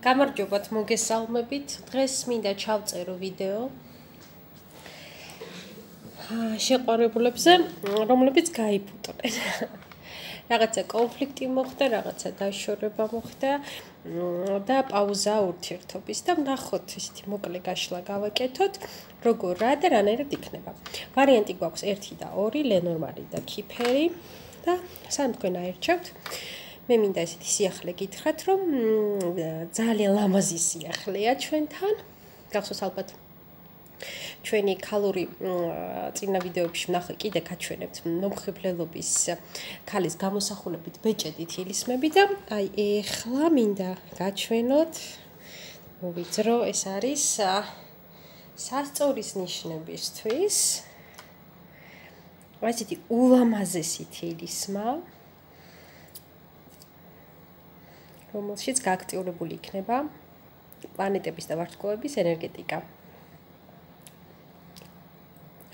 გამარჯობათ მოგესალმებით. დღეს მინდა ჩავწერო ვიდეო შეყვარებულებზე, რომლებიც გაიფუტნენ. რაღაცა კონფლიქტი მოხდა, რაღაცა დაშორება მოხდა და პაუზა ურთიერთობის და ვნახოთ ისეთი მოკლე გაშლა გავაკეთოთ, როგორ რა და რანაირად იქნება. ვარიანტი გვაქვს 1 და 2, ლენორმალი და ქიფერი და სამ თქვენ აერჩევთ. მე მინდა ესეთი სიახლე გითხრათ, რომ ძალიან ლამაზი სიახლეა ჩვენთან. გახსოვს ალბათ ჩვენი ქალური წინა ვიდეოებში ვნახე კიდე გაჩვენებთ მომხიბლელობის ქალის გამოსახულებით ბეჭედით ილისმები და აი ეხლა მინდა გაჩვენოთ მოვიძრო ეს არის სასწორის ნიშნებისთვის ასეთი ულამაზესი თილისმა რომელშიც გააქტიურებული იქნება პლანეტების და ვარსკვლავების ენერგეტიკა.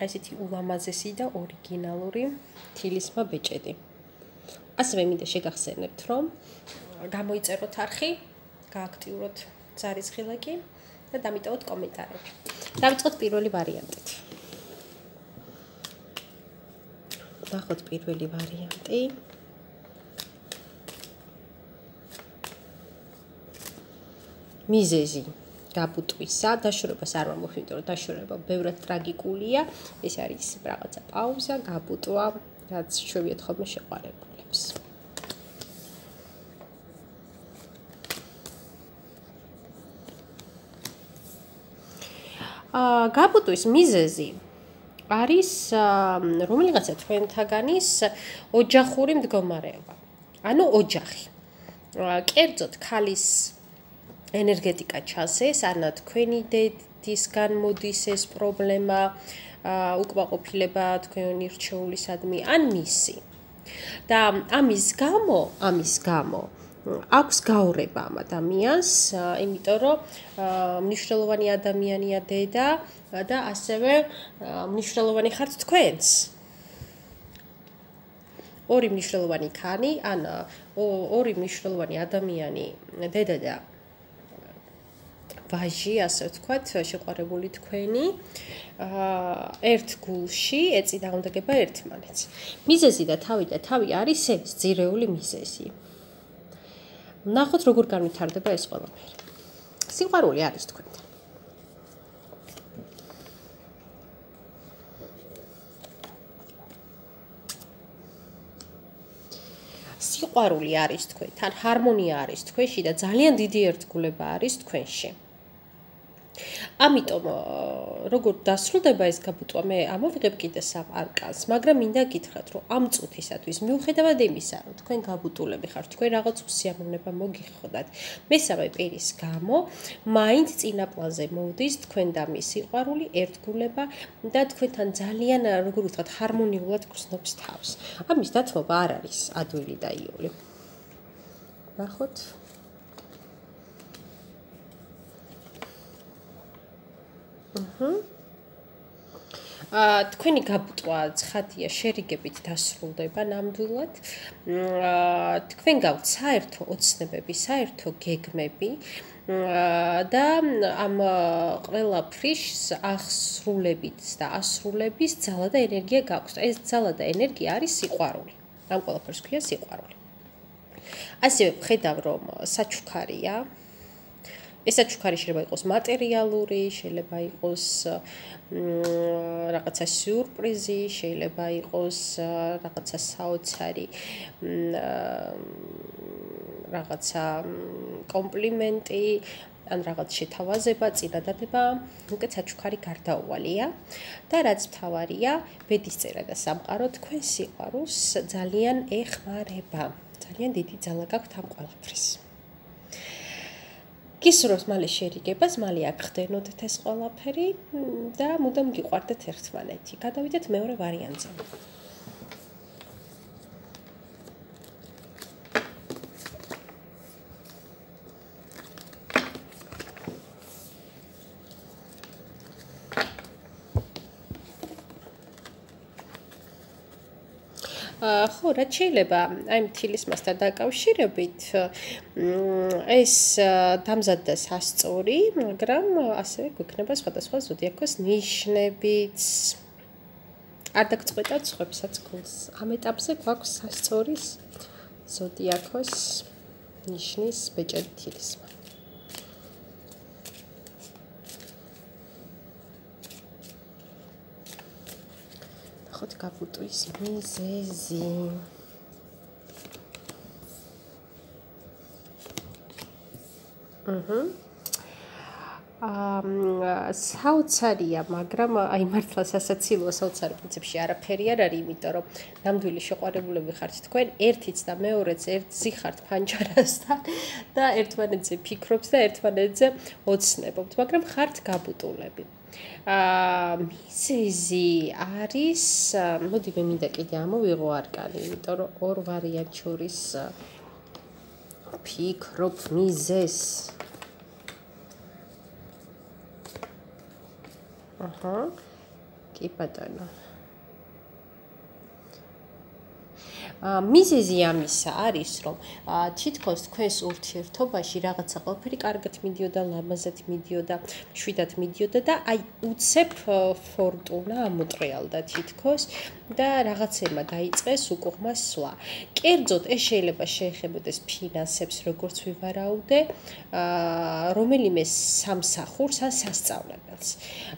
ასეთი ულამაზესი და ორიგინალური თილისმა ბეჭედი. ასევე მინდა შეგახსენებთ, რომ გამოიწეროთ არხი, გააქტიუროთ ზარისხილაკი და დამიტოვოთ კომენტარები. დავიწყოთ პირველი ვარიანტით. ნახოთ პირველი ვარიანტი. მიზეზი გაბუტვისა, დაშორებას არ მომხდით, იმიტომ რომ დაშორება ბევრად ტრაგიკულია. ეს არის რაღაცა პაუზა, გაბუტვა, რაც შევიეთ ხოლმე შეყვარებულებს. გაბუტვის მიზეზი არის რომელიღაცა თქვენთაგანის ოჯახური მდგომარეობა. ანუ ოჯახი. კერძოდ ქალის ენერგეტიკა ჩანს ეს, ანა თქვენი დედისგან მოდის ეს პრობლემა, უკმაყოფილება თქვენი რჩეულისადმი, ან მისი. და ამის გამო აქვს გაურება ამ ადამიანს, იმიტომ რომ მნიშვნელოვანი ადამიანია დედა და ასევე მნიშვნელოვანი ხართ თქვენს. ორი მნიშვნელოვანი ქანი, ან ორი მნიშვნელოვანი ადამიანი, დედა და ვაჟი, ასე ვთქვათ, შეყვარებული თქვენი, ერთ გულში ეწინა უნდა გება ერთმანეთს. მიზეზი და თავი არის ეს ძირეული მიზეზი. ნახოთ როგორ განვითარდება ეს ყველაფერი. სიყვარული არის თქვენთან. სიყვარული არის თქვენთან, ჰარმონია არის თქვენში და ძალიან დიდი ერთგულება არის თქვენში. ამიტომ როგორ დასრულდება ეს გაბუტვა, მე ამოვიღებ კიდე სამ არკანს, მაგრამ მინდა გითხრათ, რომ ამ წუთისათვის მიუხედავად იმისა, რომ თქვენ გაბუტულები ხართ, თქვენ რაღაც უსიამოვნება მოგიხდათ, მესამე პირის გამო, მაინც წინა პლანზე მოვდის თქვენ და მის სიყვარული, ერთგულება და თქვენთან ძალიან, როგორ ვთქვათ, ჰარმონიულად გრძნობს თავს. ამის დათმობა არ არის ადვილი და იული. ნახოთ. თქვენი გაბუტვა ცხადია შერიგებით დასრულდება ნამდვილად. თქვენ გაქვთ საერთო ოცნებები, საერთო გეგმები და ამ ყველაფრის აღსრულებით და ასრულების ძალა და ენერგია გაქვთ. ეს ძალა და ენერგია არის სიყვარული. ამ ყველაფერს ქვია სიყვარული. ასევე ვხედავ, რომ საჩუქარია. ეს საჩუქარი შეიძლება იყოს მატერიალური, შეიძლება იყოს რაღაცა სიურპრიზი, შეიძლება იყოს რაღაცა საოცარი რაღაცა კომპლიმენტი, ან რაღაც შეთავაზება, წინადადება, უკეთ საჩუქარი გარდაუვალია და რაც მთავარია, ბედისწერა და სამყარო თქვენ სიყვარულს ძალიან ეხმარება. ძალიან დიდი ძალა გაქვთ ამ ყველაფრის. გისურვებთ მალე შერიგებას, მალე აქ ხდენოდეთ ეს ყველაფერი და მუდამ გიყვარდეთ ერთმანეთი. გადავიდეთ მეორე ვარიანტზე. ხო, რაც შეიძლება აი მთილის მასთან დაკავშირებით ეს დამზადდა სასწორი, მაგრამ ასევე გვექნება სხვადასხვა ზოდიაქოს ნიშნებიც. არ დაგწყვეტავთ სხვებსაც გულს. ამ ეტაპზე გვაქვს სასწორის ზოდიაქოს ნიშნის ბეჭედი თილისმა. ნახოთ გაბუტვის მიზეზი. საოცარია, მაგრამ აი მართლა სასაცილოა საოცარი პრინციპში არაფერი არ არის, იმიტომ რომ ნამდვილი შეყვარებულები ხართ თქვენ, ერთიც და მეორეც ერთზი ხართ ფანჯარასთან და ერთმანეთზე ფიქრობთ და ერთმანეთზე ოცნებობთ, მაგრამ ხართ გაბუტულები. მიზეზი არის, მოდი მე მინდა კიდე ამოვიღო არკანი, იმიტომ რომ ორ ვარიანტ შორის ფიქრობ მიზეზს. კი ბატონო. მიზეზი ამისა არის, რომ თითქოს თქვენს ურთიერთობაში რაღაცა ყველაფერი კარგად მიდიოდა, ლამაზად მიდიოდა, მშვიდად მიდიოდა და აი უცებ ფორტუნა ამოტრიალდა თითქოს და რაღაცემა დაიწყეს უკუღმა სვლა. კერძოდ ეს შეიძლება შეეხებოდეს ფინანსებს, როგორც ვივარაუდე, რომელიმე სამსახურს ან სასწავლებელს.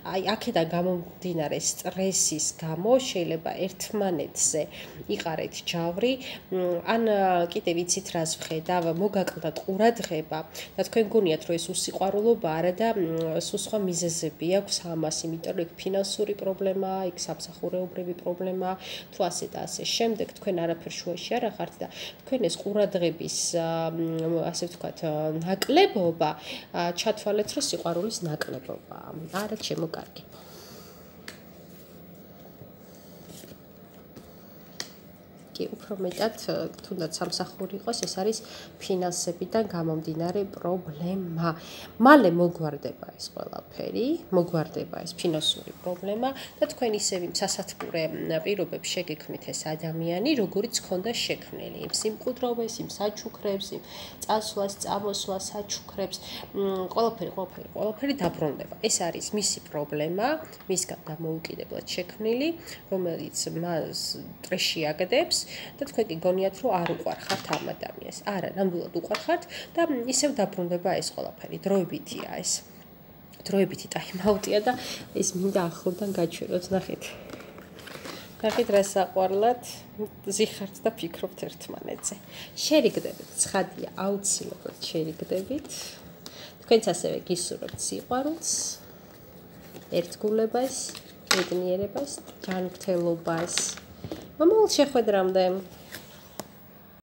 აი აქედან გამომდინარე სტრესის გამო შეიძლება ერთმანეთზე იყარეთ ჯავრი, ან კიდე ვიცით რას ვხედავ, მოგაკლდათ ყურადღება და თქვენ გონიათ რომ ეს უსიყვარულობა არა და სულ სხვა მიზეზები აქვს ამას, იმიტომ რომ იქ ფინანსური პრობლემაა, იქ სამსახურეობრივი პრობლემაა, თუ ასე და ასე შემდეგ, თქვენ არაფერ შუაში არ ხართ და თქვენ ეს ყურადღების ასე ვთქვათ ნაკლებობა ჩათვალეთ რომ სიყვარულის ნაკლებობაა. არა ჩემო კარგებო. კი უფრო მეტად თუნდაც სამსახური იყოს, ეს არის ფინანსებიდან გამომდინარე პრობლემა. მალე მოგვარდება ეს ყველაფერი, მოგვარდება ეს ფინანსური პრობლემა და თქვენ ისევ იმ სასათბურე პირობებს შეგექმნით ეს ადამიანი, როგორიც ჰქონდა შექმნილი. იმ სიმყუდროვეს, იმ საჩუქრებს, იმ წასვლას, წამოსვლას, საჩუქრებს, ყველაფერი დაბრუნდება. ეს არის მისი პრობლემა, მისგან დამოუკიდებლად შექმნილი, რომელიც მას სტრესში აგდებს. და თქვენ კი გონიათ რომ არ უყვარხართ ამ ადამიანს. არა, ნამდვილად უყვარხართ და ისევ დაბრუნდება ეს ყველაფერი. დროებითია ეს. დროებითი ტაიმაუტია და ეს მინდა ახლოდან გაჩვენოთ, ნახეთ. ნახეთ რა საყვარლად ზიხართ და ფიქრობთ ერთმანეთზე. შერიგდებით, ცხადია, აუცილებლად შერიგდებით. თქვენც ასევე გისურვებთ სიყვარულს, ერთგულებას, ბედნიერებას, ჯანმრთელობას. მომავალ შეხვედრამდე